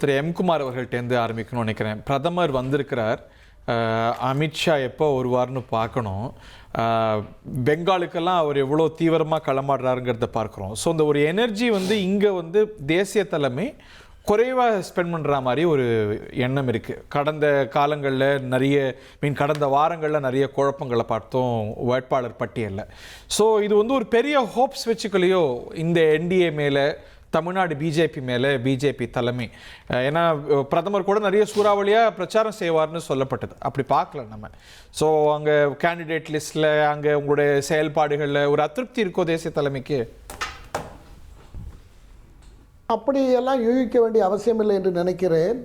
திரு M Kumar அவர்கள்ட்டேருந்து ஆரம்பிக்கணும்னு நினைக்கிறேன். பிரதமர் வந்திருக்கிறார், அமித்ஷா எப்போ வருவார்னு பார்க்கணும். பெங்காலுக்கெல்லாம் அவர் எவ்வளோ தீவிரமாக களமாடுறாருங்கிறத பார்க்குறோம். ஸோ இந்த ஒரு எனர்ஜி இங்கே தேசிய தலைமை குறைவாக ஸ்பெண்ட் பண்ணுற மாதிரி ஒரு எண்ணம் இருக்குது. கடந்த காலங்களில் கடந்த வாரங்களில் நிறைய குழப்பங்களை பார்த்தோம் வேட்பாளர் பட்டியலில். ஸோ இது ஒரு பெரிய ஹோப்ஸ் வச்சுக்கலையோ இந்த என்டிஏ மேலே, தமிழ்நாடு பிஜேபி மேலே, பிஜேபி தலைமை. ஏன்னா பிரதமர் கூட நிறைய சூறாவளியாக பிரச்சாரம் செய்வார்னு சொல்லப்பட்டது. அப்படி பார்க்கல நம்ம. ஸோ அங்கே கேண்டிடேட் லிஸ்ட்டில், அங்கே உங்களுடைய செயல்பாடுகளில் ஒரு அதிருப்தி இருக்கோ தேசிய தலைமைக்கு? அப்படியெல்லாம் யூகிக்க வேண்டிய அவசியமில்லை என்று நினைக்கிறேன்.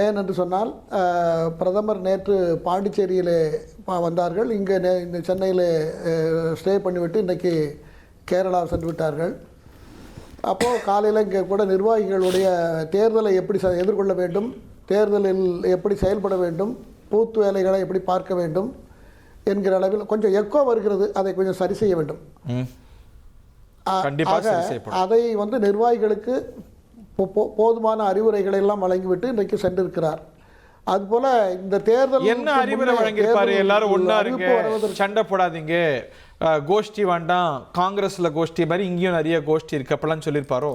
ஏனென்று சொன்னால் பிரதமர் நேற்று பாண்டிச்சேரியில் வந்தார்கள். இங்கே இந்த சென்னையில் ஸ்டே பண்ணிவிட்டு இன்றைக்கி கேரளா சென்று விட்டார்கள். அப்போது காலையில் இங்கே கூட நிர்வாகிகளுடைய தேர்தலை எப்படி எதிர்கொள்ள வேண்டும், தேர்தலில் எப்படி செயல்பட வேண்டும், பூத்து வேலைகளை எப்படி பார்க்க வேண்டும் என்கிற அளவில் கொஞ்சம் எக்கோ வருகிறது. அதை கொஞ்சம் சரி செய்ய வேண்டும். அதை நிர்வாகிகளுக்கு போதுமான அறிவுரைகளை எல்லாம் வழங்கிவிட்டு இன்றைக்கு சென்றிருக்கிறார். அதுபோல இந்த தேர்தல் என்ன அறிவுரை வழங்கியிருப்பாரு? எல்லாரும் ஒன்னா இருங்க, சண்டை போடாதீங்க, கோஷ்டி வேண்டாம், காங்கிரஸ்ல கோஷ்டி மாதிரி இங்கேயும் நிறைய கோஷ்டி இருக்கு அப்பெல்லாம் சொல்லியிருப்பாரோ?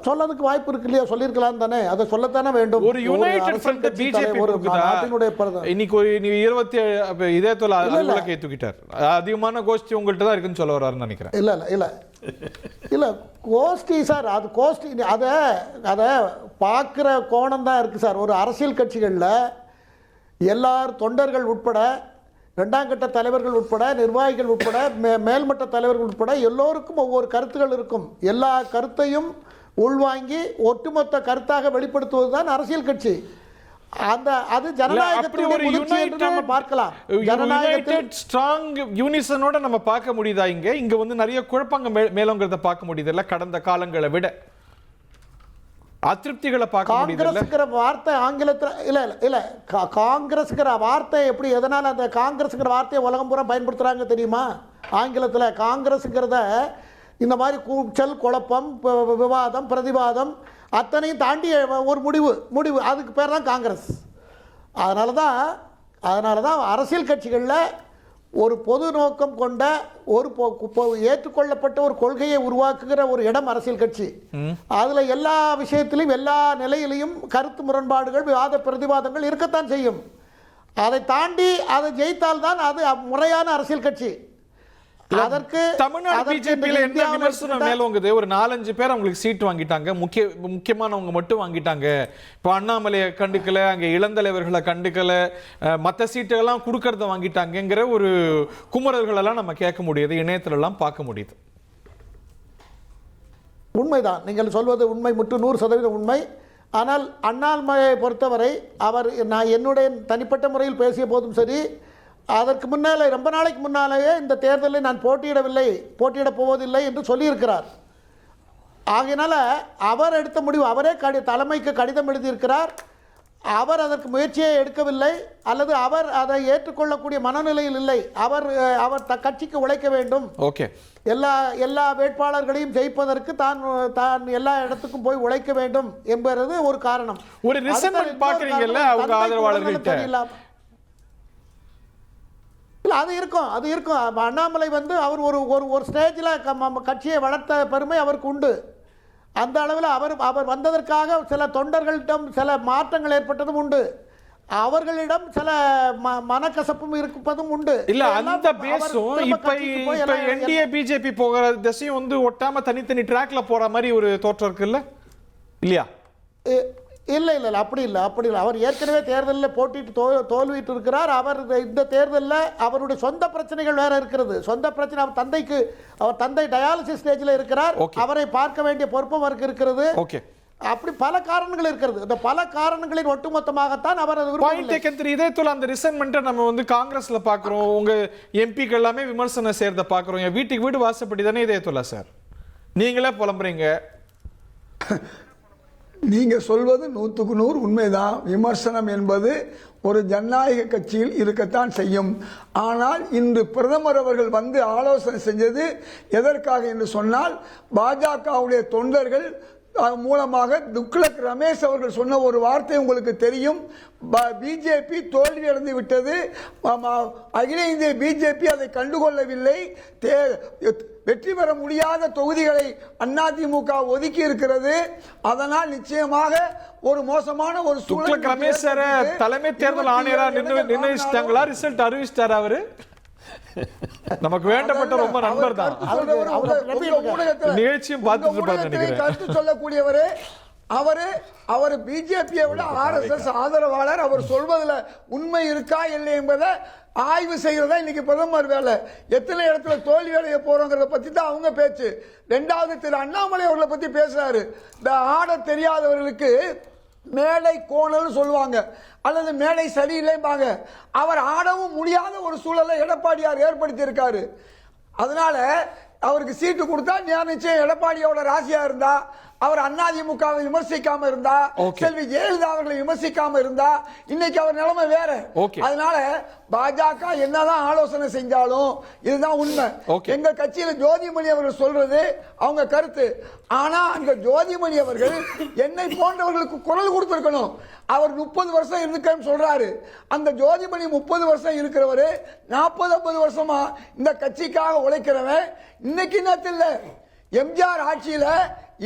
சொல்லதுக்கு வாய்ப்பு இருக்கு இல்லையா? சொல்லியிருக்கலாம் தானே, அதை சொல்லத்தானே வேண்டும். ஒரு யுனைடெட் ஃப்ரண்ட் பிஜேபி இன்னைக்கு ஒரு 27 இதே தொலை அலுவலகை தூக்கிட்டார். அதிகமான கோஷ்டி உங்கள்கிட்ட தான் இருக்குன்னு சொல்ல வர்றாருன்னு நினைக்கிறேன். இல்ல இல்ல இல்ல இல்ல கோஷ்டி சார், அது கோஷ்டி அதை பார்க்குற கோணம் தான் இருக்குது சார். ஒரு அரசியல் கட்சிகளில் எல்லார் தொண்டர்கள் உட்பட, இரண்டாம் கட்ட தலைவர்கள் உட்பட, நிர்வாகிகள் உட்பட, மேல்மட்ட தலைவர்கள் உட்பட எல்லோருக்கும் ஒவ்வொரு கருத்துகள் இருக்கும். எல்லா கருத்தையும் உள்வாங்கி ஒட்டுமொத்த கருத்தாக வெளிப்படுத்துவது தான் அரசியல் கட்சி. அது ஜனநாயகத்தை பார்க்கலாம். யுனைடெட் ஸ்ட்ராங் யூனிசனோட நம்ம பார்க்க முடியுதா? இங்க நிறைய குழப்பங்க மேலோங்கிறத பார்க்க முடியுது இல்ல? கடந்த காலங்களை விட அதிருப்திகளை பார்க்க முடியுது. காங்கிரஸ்ங்கிற வார்த்தை ஆங்கிலத்தில் இல்ல காங்கிரஸ்ங்கிற வார்த்தை எப்படி, எதனால அந்த காங்கிரஸ்ங்கிற வார்த்தையை உலகம் பூரா பயன்படுத்துறாங்க தெரியுமா? ஆங்கிலத்தில் காங்கிரஸ்ங்கிறத இந்த மாதிரி கூச்சல், குழப்பம், விவாதம், பிரதிவாதம் அத்தனையும் தாண்டி ஒரு முடிவு அதுக்கு பேர் தான் காங்கிரஸ். அதனால தான் அரசியல் கட்சிகளில் ஒரு பொது நோக்கம் கொண்ட ஒரு ஏற்றுக்கொள்ளப்பட்ட ஒரு கொள்கையை உருவாக்குகிற ஒரு இடம் அரசியல் கட்சி. அதில் எல்லா விஷயத்திலும் எல்லா நிலையிலையும் கருத்து முரண்பாடுகள், விவாத பிரதிவாதங்கள் இருக்கத்தான் செய்யும். அதை தாண்டி அதை ஜெயித்தால்தான் அது முறையான அரசியல் கட்சி. அதற்கு தமிழ்நாடு பிஜேபியில என்ன விமர்சனம் மேலோங்குது? ஒரு 4-5 பேர் அவங்களுக்கு சீட் வாங்கிட்டாங்க, முக்கியமானவங்க மட்டும் வாங்கிட்டாங்க. இப்போ அண்ணாமலையை கண்டுக்கல, அங்கே இளந்தலைவர்களை கண்டுக்கல, மற்ற சீட்டுகள்லாம் கொடுக்கறத வாங்கிட்டாங்கிற ஒரு குமுறல்களெல்லாம் நம்ம கேட்க முடியுது, இணையத்திலெல்லாம் பார்க்க முடியுது. உண்மைதான், நீங்கள் சொல்வது உண்மை, 100% உண்மை. ஆனால் அண்ணாமலையை பொறுத்தவரை நான் என்னுடைய தனிப்பட்ட முறையில் பேசிய போதும் சரி, அதற்கு முன்னாலே ரொம்ப நாளைக்கு முன்னாலேயே இந்த தேர்தலில் நான் போட்டியிடப் போவதில்லை என்று சொல்லியிருக்கிறார். ஆகையினால அவர் எடுத்த முடிவு, அவரே தலைமைக்கு கடிதம் எழுதியிருக்கிறார். அவர் அதற்கு முயற்சியை எடுக்கவில்லை, அல்லது அவர் அதை ஏற்றுக்கொள்ளக்கூடிய மனநிலையில் இல்லை. அவர் கட்சிக்கு உழைக்க வேண்டும். ஓகே, எல்லா வேட்பாளர்களையும் ஜெயிப்பதற்கு தான் எல்லா இடத்துக்கும் போய் உழைக்க வேண்டும் என்பது ஒரு காரணம். ஒரு ரிசல்ட் பார்க்குறீங்கல்ல அவங்க ஆதரவாளர்கள்ட்ட? இல்லை, அது இருக்கும். அண்ணாமலை அவர் ஒரு ஸ்டேஜில் கட்சியை வளர்த்த பெருமை அவருக்கு உண்டு. அந்த அளவில் அவர் வந்ததற்காக சில தொண்டர்களிடம் சில மாற்றங்கள் ஏற்பட்டதும் உண்டு. அவர்களிடம் சில மனக்கசப்பும் இருப்பதும் உண்டு. இல்ல, அந்த பேசும் இப்ப என்டிஏ பிஜேபி போகிற திசையும் ஒட்டாம தனித்தனி ட்ராக்ல போற மாதிரி ஒரு தோற்றம் இருக்குல்ல, இல்லையா? இல்லை, அப்படி இல்லை. அவர் ஏற்கனவே தேர்தலில் போட்டிட்டு தோல்விட்டு இருக்கிறார். அவர் இந்த தேர்தலில் அவருடைய சொந்த பிரச்சனைகள் வேற இருக்கிறது. சொந்த பிரச்சனை, அவர் தந்தை டயாலிசிஸ் ஸ்டேஜில் இருக்கிறார். அவரை பார்க்க வேண்டிய பொறுப்பும் அவருக்கு இருக்கிறது. அப்படி பல காரணங்கள் இருக்கிறது. இந்த பல காரணங்களின் ஒட்டுமொத்தமாகத்தான் அவர் இதே போல அந்த ரிசன்மெண்ட்டை நம்ம காங்கிரஸ்ல பார்க்குறோம். உங்க எம்பிக்கள் எல்லாமே விமர்சனம் செய்யறத பார்க்குறோம். என் வீட்டுக்கு வீடு வாசப்படி தானே இதே போல சார், நீங்களே புலம்புறீங்க. நீங்கள் சொல்வது 100க்கு 100 உண்மைதான். விமர்சனம் என்பது ஒரு ஜனநாயக கட்சியில் இருக்கத்தான் செய்யும். ஆனால் இன்று பிரதமர் அவர்கள் ஆலோசனை செஞ்சது எதற்காக என்று சொன்னால், பாஜகவுடைய தொண்டர்கள் மூலமாக துக்ளக் ரமேஷ் அவர்கள் சொன்ன ஒரு வார்த்தை உங்களுக்கு தெரியும். பிஜேபி தோல்வி அடைந்து விட்டது, அகில இந்திய பிஜேபி அதை கண்டுகொள்ளவில்லை, வெற்றி பெற முடியாத தொகுதிகளை அதிமுக ஒதுக்கி இருக்கிறது, அதனால் நிச்சயமாக ஒரு மோசமான ஒரு துக்ளக் ரமேஷ் சார் தலைமை தேர்தல் ஆணையரா நிர்ணயிச்சிட்டாங்களா? ரிசல்ட் அறிவிச்சிட்டாரா அவரு? நமக்கு வேண்டப்பட்ட ரொம்ப நண்பர் தான், நிகழ்ச்சியும் பார்த்துட்டு கருத்து சொல்லக்கூடியவரே அவர் பிஜேபியை விட RSS ஆதரவாளர். அவர் சொல்வதில் உண்மை இருக்கா இல்லை என்பதை ஆய்வு செய்யறதா இன்னைக்கு பிரதமர் வேலை. எத்தனை இடத்துல தோல்வி அடைய போறோங்கிறத பத்தி தான் அவங்க பேச்சு. ரெண்டாவது திரு அண்ணாமலை அவர்களை பத்தி பேசுறாரு. இந்த ஆட தெரியாதவர்களுக்கு மேடை கோணல் சொல்லுவாங்க, அல்லது மேடை சரியில்லைம்பாங்க. அவர் ஆடவும் முடியாத ஒரு சூழலை எடப்பாடியார் ஏற்படுத்தி இருக்காரு. அதனால அவருக்கு சீட்டு கொடுத்தா நிச்சயம் எடப்பாடியோட ராசியா இருந்தா, அவர் அதிமுகவை விமர்சிக்காம இருந்தா, செல்வி ஜெயலலிதா அவர்களை விமர்சிக்காம இருந்தா, இன்னைக்கு அவர் நிலைமை வேற. அதனால பாஜக என்னதான் ஆலோசனை செஞ்சாலும் இதுதான் உண்மை. எங்க கட்சியில ஜோதிமணி அவர்கள் சொல்றது அவங்க கருத்து. ஆனா அங்க ஜோதிமணி அவர்கள் என்னை போன்றவர்களுக்கு குரல் கொடுத்திருக்கணும். அவர் 30 வருஷம் இருக்கேன்னு சொல்றாரு. அந்த ஜோதிமணி 30 வருஷம் இருக்கிறவரு 40-50 வருஷமா இந்த கட்சிக்காக உழைக்கிறவன். இன்னைக்கு நேரத்தில் எம்ஜிஆர் ஆட்சியில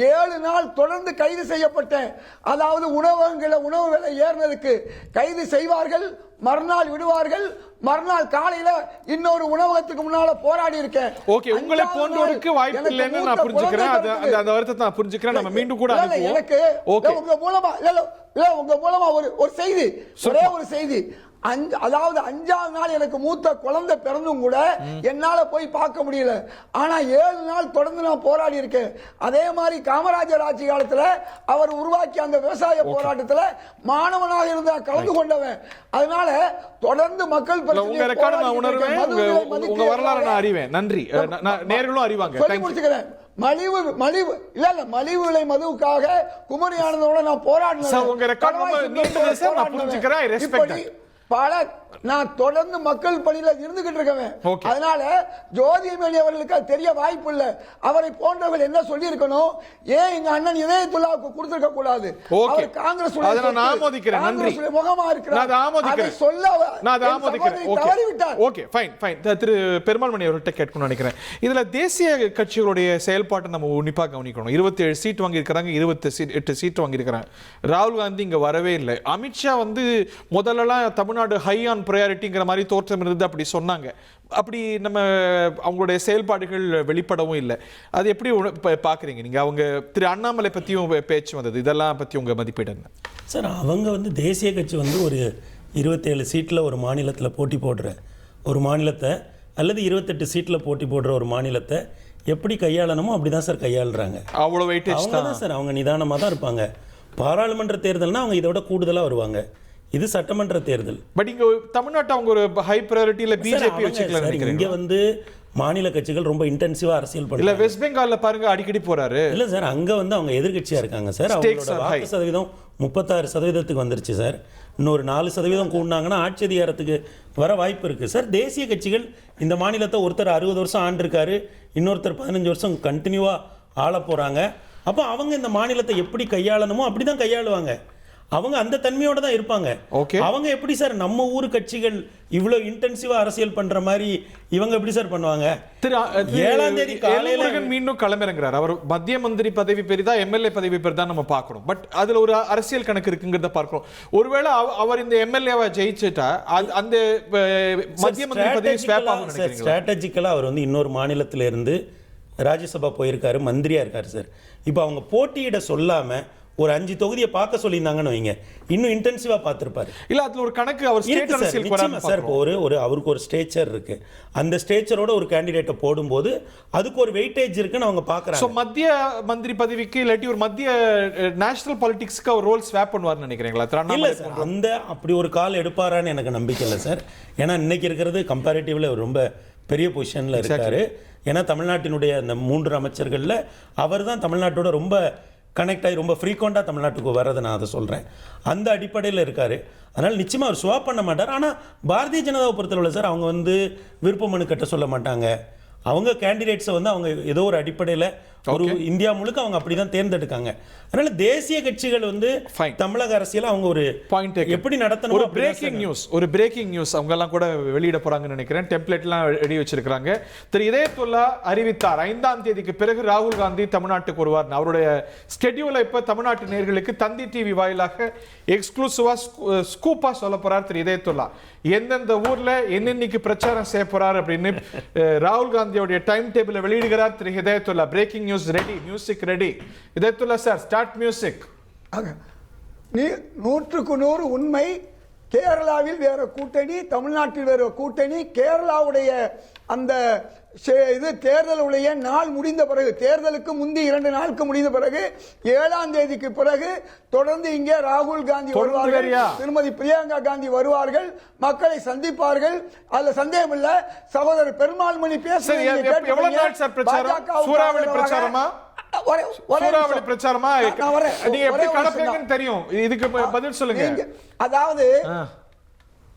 7 நாள் தொடர்ந்து கைது செய்யப்பட்டேன். அதாவது உணவகங்களை உணவு விலை ஏறினதுக்கு கைது செய்வார்கள், மறுநாள் விடுவார்கள், மறுநாள் காலையில இன்னொரு உணவகத்துக்கு முன்னால போராடி இருக்கேன். ஓகே, உங்களை போன்றவருக்கு வாய்ப்பு இல்லைன்னு நான் புரிஞ்சுக்கிறேன். அந்த வருத்தத்தை நான் புரிஞ்சுக்கிறேன். நம்ம மீண்டும் கூட எனக்கு உங்க மூலமா ஒரு செய்தி, ஒரே ஒரு செய்தி. அதாவது 5ஆவது நாள் எனக்கு மூத்த குழந்தை பிறந்தும் கூட என்னால போய் பார்க்க முடியல. ஆனா 7 நாள் தொடர்ந்து நான் போராடி இருக்கேன். அதே மாதிரி காமராஜர் ஆட்சி காலத்துல அவர் உருவாக்கிய அந்த விவசாய போராட்டத்துல மாணவனாக இருந்த கலந்து கொண்டவன். அதனால தொடர்ந்து மக்கள் உங்க வரலாறு நான் அறிவேன். நன்றி, நேர்களும் அறிவாங்க. மலிவு விலை மதுவுக்காக குமரி ஆனந்தோட நான் போராடினேன். நான் தொடர்ந்து மக்கள் பணியில இருந்துகிட்டு இருக்கேன். அதனால ஜோதிமணி அவர்களுக்கு தெரிய வாய்ப்பு இல்லை. அவரை போன்றவர்கள் என்ன சொல்லி இருக்கணும், ஏன் எங்க அண்ணன் இதயத்துல்லாவுக்கு கொடுத்திருக்க கூடாது? அவர் காங்கிரஸ் முகமா இருக்கிறார். திரு பெருமாள்மணி அவர்கிட்ட கேட்கணும்னு நினைக்கிறேன். இதுல தேசிய கட்சிகளுடைய செயல்பாட்டை நம்ம உன்னிப்பா கவனிக்கணும். 27 சீட் வாங்கி இருக்கிறாங்க, 28 சீட் வாங்கி இருக்கிறாங்க. ராகுல் காந்தி இங்க வரவே இல்லை. அமித்ஷா முதல்லலாம் தமிழ்நாடு ஹை ஆன் ப்ரையாரிட்டிங்கிற மாதிரி தோற்றம் இருந்து அப்படி சொன்னாங்க. அப்படி நம்ம அவங்களுடைய செயல்பாடுகள் வெளிப்படவும் இல்லை. அது எப்படி பார்க்குறீங்க நீங்கள்? அவங்க திரு அண்ணாமலை பற்றியும் பேச்சு வந்தது, இதெல்லாம் பற்றி உங்கள் மதிப்பீடு என்ன சார்? அவங்க தேசிய கட்சி ஒரு 27 சீட்டில் ஒரு மாநிலத்தில் போட்டி போடுற ஒரு மாநிலத்தை, அல்லது 28 சீட்டில் போட்டி போடுற ஒரு மாநிலத்தை எப்படி கையாளணுமோ அப்படி தான் சார் கையாளுறாங்க. அவ்வளோ வெயிட்டேஜ் தான் சார். அவங்க நிதானமாக தான் இருப்பாங்க. பாராளுமன்ற தேர்தல்னா அவங்க இதோட கூடுதலாக வருவாங்க. இது சட்டமன்ற தேர்தல். பட் இங்க தமிழ்நாட்டை அவங்க ஒரு ஹை பிரையாரிட்டில பிஜேபி வச்சுக்கலாம். இங்க மாநில கட்சிகள் ரொம்ப இன்டென்சிவா அரசியல் பண்ணல. வெஸ்ட் பெங்கால்ல பாருங்க அடிக்கடி போறாரு. இல்ல சார், அங்க அவங்க எதிர்க்கட்சியா இருக்காங்க சார். அவங்களோட வாக்கு சதவீதம் 36% வந்துருச்சு சார். இன்னொரு 4% கூடினாங்கன்னா ஆட்சி அதிகாரத்துக்கு வர வாய்ப்பு இருக்கு சார். தேசிய கட்சிகள் இந்த மாநிலத்தை ஒருத்தர் 60 வருஷம் ஆண்டிருக்காரு, இன்னொருத்தர் 15 வருஷம் கண்டினியூவா ஆள போறாங்க. அப்போ அவங்க இந்த மாநிலத்தை எப்படி கையாளணுமோ அப்படிதான் கையாளுவாங்க. அவங்க அந்த தன்மையோட தான் இருப்பாங்க. அவங்க எப்படி சார் நம்ம ஊர் கட்சிகள் இவ்வளவு இன்டென்சிவா அரசியல் பண்ற மாதிரி இவங்க எப்படி சார் பண்ணுவாங்க? 7ஆம் தேதி காலையில மீண்டும் களமிறங்குறார். அவர் மத்திய மந்திரி பதவி பெரிதா, எம்எல்ஏ பதவி பெரிதா நம்ம பார்க்கணும். பட் அதுல ஒரு அரசியல் கணக்கு இருக்குங்கிறத பார்க்கிறோம். ஒருவேளை அவர் இந்த எம்எல்ஏவா ஜெயிச்சுட்டா அந்த மத்திய மந்திரி பதவி ஸ்வாப் ஆகும் நினைக்கிறீங்களா? ஸ்ட்ராட்டஜிக்கலா அவர் இன்னொரு மாநிலத்தில இருந்து ராஜ்யசபா போயிருக்காரு, மந்திரியா இருக்காரு சார். இப்போ அவங்க போட்டியிட சொல்லாம ஒரு 5 தொகுதியை பார்க்க சொல்லியிருந்தாங்கன்னு வைங்க, இன்னும் இன்டென்சிவா பார்த்திருப்பாரு. இல்ல அதுல ஒரு கணக்கு அவர் ஸ்டேட் அரசியல் வராம சார். ஒரு அவருக்கு ஒரு ஸ்டேச்சர் இருக்கு. அந்த ஸ்டேச்சரோட ஒரு கேண்டிடேட்டை போடும்போது அதுக்கு ஒரு வெயிட்டேஜ் இருக்குன்னு அவங்க பார்க்கறாங்க. சோ மத்திய மந்திரி பதவிக்கு இல்லாட்டி ஒரு மத்திய நேஷனல் பாலிடிக்ஸ்க்கு அவர் ரோல் ஸ்வாப் பண்ணுவார்னு நினைக்கிறீங்களா? இல்ல சார், அந்த அப்படி ஒரு கால் எடுப்பாரான்னு எனக்கு நம்பிக்கை இல்லை சார். ஏன்னா இன்னைக்கு இருக்கிறது கம்பேரிட்டிவ்ல ரொம்ப பெரிய பொசிஷன்ல இருக்காரு. ஏன்னா தமிழ்நாட்டினுடைய அந்த 3 அமைச்சர்கள்ல அவர் தான் தமிழ்நாட்டோட ரொம்ப கனெக்ட் ஆகி ரொம்ப ஃப்ரீக்வெண்ட்டாக தமிழ்நாட்டுக்கு வர்றதை நான் அதை சொல்கிறேன். அந்த அடிப்படையில் இருக்கார். அதனால் நிச்சயமாக அவர் ஸ்வாப் பண்ண மாட்டார். ஆனால் பாரதிய ஜனதாவை பொறுத்தவரை சார், அவங்க விருப்ப மனு கட்ட சொல்ல மாட்டாங்க. அவங்க கேண்டிடேட்ஸை அவங்க ஏதோ ஒரு அடிப்படையில் ஒரு இந்தியா முழுக்க அவங்க அப்படிதான் தேர்ந்தெடுக்காங்க. அதனால தேசிய கட்சிகள் வந்து தமிழக அரசியல் அவங்க ஒரு பாயிண்ட் எப்படி நடத்தணும். ஒரு பிரேக்கிங் நியூஸ் அவங்க எல்லாம் கூட வெளியிட போறாங்கன்னு நினைக்கிறேன். டெம்ப்ளேட்லாம் ரெடி வச்சிருக்காங்க. திரு இதயத்துல்லா அறிவித்தார் 5ஆம் தேதிக்கு பிறகு ராகுல் காந்தி தமிழ்நாட்டுக்கு வருவார். அவருடைய ஸ்கெட்யூலை இப்ப தமிழ்நாட்டு நேயர்களுக்கு தந்தி டிவி வாயிலாக எக்ஸ்க்ளூசிவா ஸ்கூப்பா சொல்ல போறார் திரு இதயத்துல்லா. எந்தெந்த ஊர்ல என்னென்னைக்கு பிரச்சாரம் செய்ய போறார் அப்படின்னு ராகுல் காந்தியோடைய டைம் டேபிளை வெளியிடுகிறார் திரு Hidayatullah. Breaking news ready, music ready. Hidayatullah sir, start music. 100% உண்மை. கேரளாவில் வேற கூட்டணி, தமிழ்நாட்டில் வேற கூட்டணி. கேரளாவுடைய அந்த இது தேர்தலுடைய நாள் முடிந்த பிறகு, தேர்தலுக்கு முந்தி 2 நாளுக்கு முடிந்த பிறகு 7ஆம் தேதிக்கு பிறகு தொடர்ந்து இங்கே ராகுல் காந்தி வருவார்கள், திருமதி பிரியங்கா காந்தி வருவார்கள், மக்களை சந்திப்பார்கள். அதுல சந்தேகம் இல்ல. சகோதரர் பெருமாள் மணி பேசுறாங்க. சூறாவளி பிரச்சாரமா நீங்க எப்படி கடப்பீங்கன்னு தெரியும். இதுக்கு பதில் சொல்லுங்க. அதாவது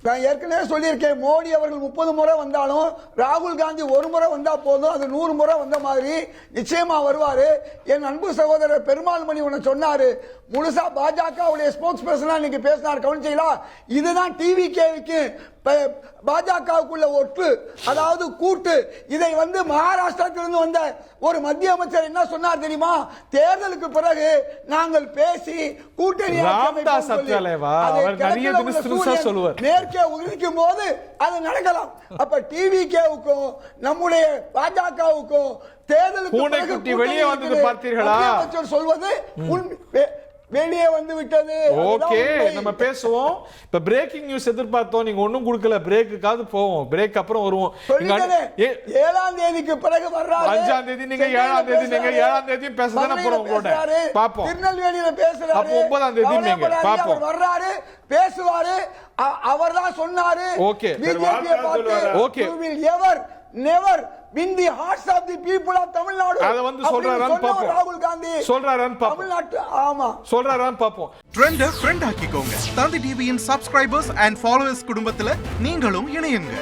நான் ஏற்கனவே சொல்லியிருக்கேன், மோடி அவர்கள் 30 முறை வந்தாலும் ராகுல் காந்தி 1 முறை வந்தா போதும், அது 100 முறை வந்த மாதிரி நிச்சயமா வருவாரு. என் அன்பு சகோதரர் பெருமாள் மணி ஒன்று சொன்னாரு, முழுசா பாஜகவுடைய ஸ்போக்ஸ் பர்சனா இன்னைக்கு பேசினார், கவனிச்சீங்களா? இதுதான் டிவிகேவுக்கு பாஜகவுக்குள்ள ஒட்டு, அதாவது கூட்டு. இதை வந்து மகாராஷ்டிரத்திலிருந்து வந்த ஒரு மத்திய அமைச்சர் என்ன சொன்னார் தெரியுமா? தேர்தலுக்கு பிறகு நாங்கள் பேசி கூட்டணி மேற்கே உதிக்கும் போது அது நடக்கலாம். அப்ப டிவிகேவுக்கும் நம்முடைய பாஜகவுக்கும் தேர்தலுக்கு வெளியே வந்தது பார்த்தீர்களா? அமைச்சர் சொல்வது வெளியே வந்து விட்டது. ஓகே, நம்ம பேசுவோம். இப்ப பிரேக்கிங் நியூஸ் எதிர்பார்த்தோம், நீங்க ஒண்ணும் கொடுக்கல. பிரேக்குக்காவது போவோம், பிரேக் அப்புறம் வருவோம். 7ஆம் தேதிக்கு பிறகு வர்றாரு. 5ஆம் தேதி நீங்க 7ஆம் தேதி நீங்க 7ஆம் தேதி பேசதானே போறோம் உங்களோட. பாப்போம். திருநெல்வேலியில பேசுறாரு. அப்ப 9ஆம் தேதி நீங்க பாப்போம். வர்றாரு, பேசுவாரு. அவர்தான் சொன்னாரு. ஓகே, பிஜேபியை பார்த்து okay, you will never win the hearts of the people of Tamil Nadu. அத வந்து சொல்றாரான்னு பாப்போம். ராகுல் காந்தி சொல்றாரான்னு பாப்போம். தமிழ்நாட்டு ஆமா சொல்றாரான்னு பாப்போம். ட்ரெண்ட் ஆக்கிக்கோங்க. தந்தி டிவியின் சப்ஸ்கிரைபர்ஸ் அண்ட் ஃபாலோவர்ஸ் குடும்பத்துல நீங்களும் இணையுங்க.